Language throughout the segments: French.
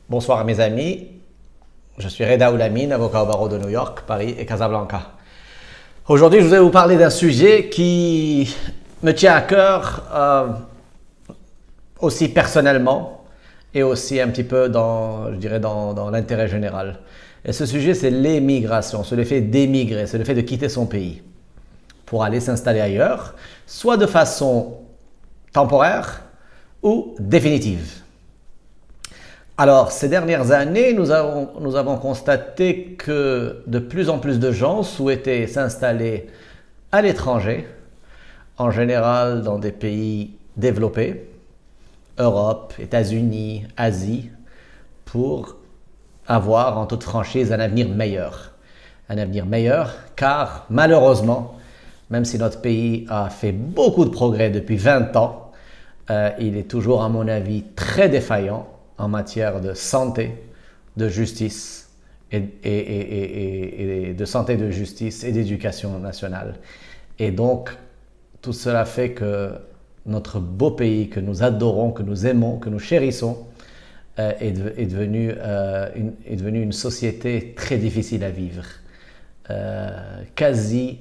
Bonsoir mes amis, je suis Reda Oulamine, avocat au barreau de New York, Paris et Casablanca. Aujourd'hui, je voudrais vous parler d'un sujet qui me tient à cœur aussi personnellement et aussi un petit peu je dirais dans l'intérêt général. Et ce sujet, c'est l'émigration, c'est le fait d'émigrer, c'est le fait de quitter son pays pour aller s'installer ailleurs, soit de façon temporaire ou définitive. Alors, ces dernières années, nous avons constaté que de plus en plus de gens souhaitaient s'installer à l'étranger, en général dans des pays développés, Europe, États-Unis, Asie, pour avoir en toute franchise un avenir meilleur. Un avenir meilleur car malheureusement, même si notre pays a fait beaucoup de progrès depuis 20 ans, il est toujours à mon avis très défaillant en matière de santé, de justice et de santé, de justice et d'éducation nationale. Et donc, tout cela fait que notre beau pays que nous adorons, que nous aimons, que nous chérissons, est devenu une société très difficile à vivre, quasi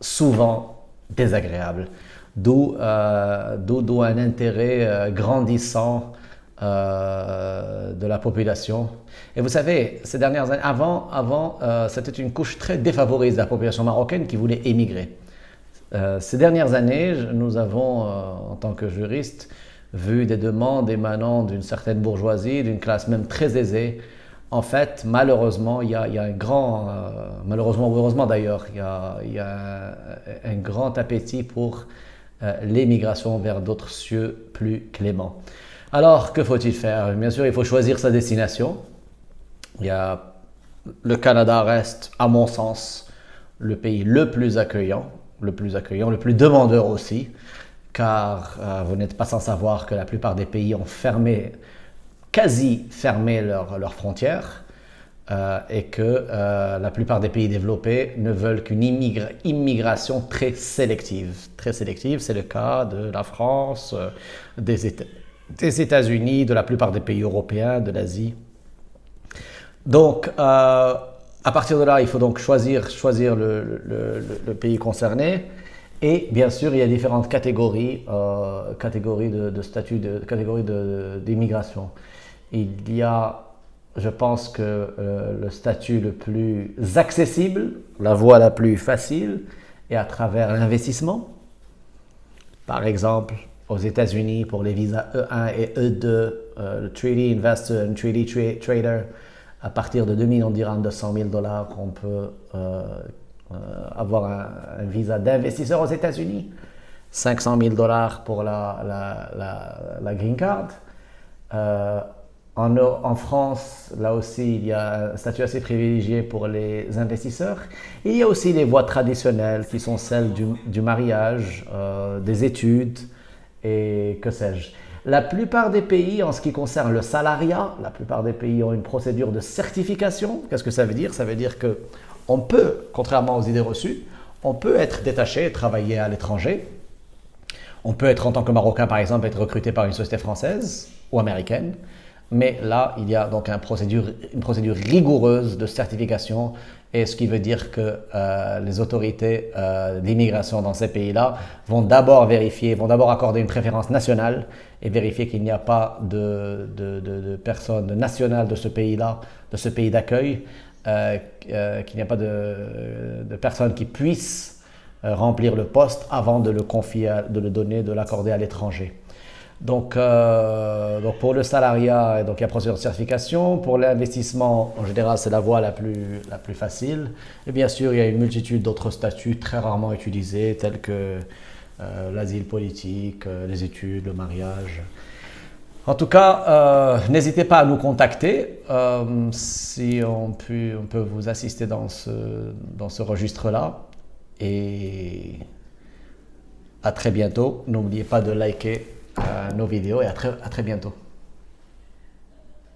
souvent désagréable. D'où un intérêt grandissant de la population. Et vous savez, ces dernières années, avant c'était une couche très défavorisée de la population marocaine qui voulait émigrer. Ces dernières années, nous avons, en tant que juristes, vu des demandes émanant d'une certaine bourgeoisie, d'une classe même très aisée. En fait, malheureusement, il y a un grand, malheureusement ou heureusement d'ailleurs, il y a un grand appétit pour l'émigration vers d'autres cieux plus cléments. Alors, que faut-il faire? Bien sûr, il faut choisir sa destination. Le Canada reste, à mon sens, le pays le plus accueillant, le plus demandeur aussi, car vous n'êtes pas sans savoir que la plupart des pays ont quasi fermé leurs frontières et que la plupart des pays développés ne veulent qu'une immigration très sélective. Très sélective, c'est le cas de la France, des États-Unis, de la plupart des pays européens, de l'Asie. Donc, à partir de là, il faut donc choisir le pays concerné. Et bien sûr, il y a différentes catégories de statut, catégories d'immigration. Il y a, je pense que le statut le plus accessible, la voie la plus facile, est à travers l'investissement. Par exemple, aux États-Unis, pour les visas E1 et E2, le Treaty Investor and Treaty Trader, à partir de 2 millions de dirhams, de 100 000 $, on peut avoir un visa d'investisseur aux États-Unis, 500 000 $ pour la green card. En France, là aussi, il y a un statut assez privilégié pour les investisseurs. Et il y a aussi les voies traditionnelles qui sont celles du mariage, des études et que sais-je. La plupart des pays, en ce qui concerne le salariat, la plupart des pays ont une procédure de certification. Qu'est-ce que ça veut dire? Ça veut dire que on peut, contrairement aux idées reçues, on peut être détaché et travailler à l'étranger. On peut être, en tant que Marocain par exemple, être recruté par une société française ou américaine. Mais là, il y a donc une procédure rigoureuse de certification, et ce qui veut dire que les autorités d'immigration dans ces pays-là vont d'abord accorder une préférence nationale et vérifier qu'il n'y a pas de personnes nationales de ce pays-là, de ce pays d'accueil, qu'il n'y a pas de personnes qui puissent remplir le poste avant de le confier, de l'accorder à l'étranger. Donc pour le salariat, donc il y a procédure de certification. Pour l'investissement, en général, c'est la voie la plus facile. Et bien sûr, il y a une multitude d'autres statuts très rarement utilisés, tels que l'asile politique, les études, le mariage. En tout cas, n'hésitez pas à nous contacter si on peut vous assister dans ce registre-là. Et à très bientôt. N'oubliez pas de liker nos vidéos et à très bientôt.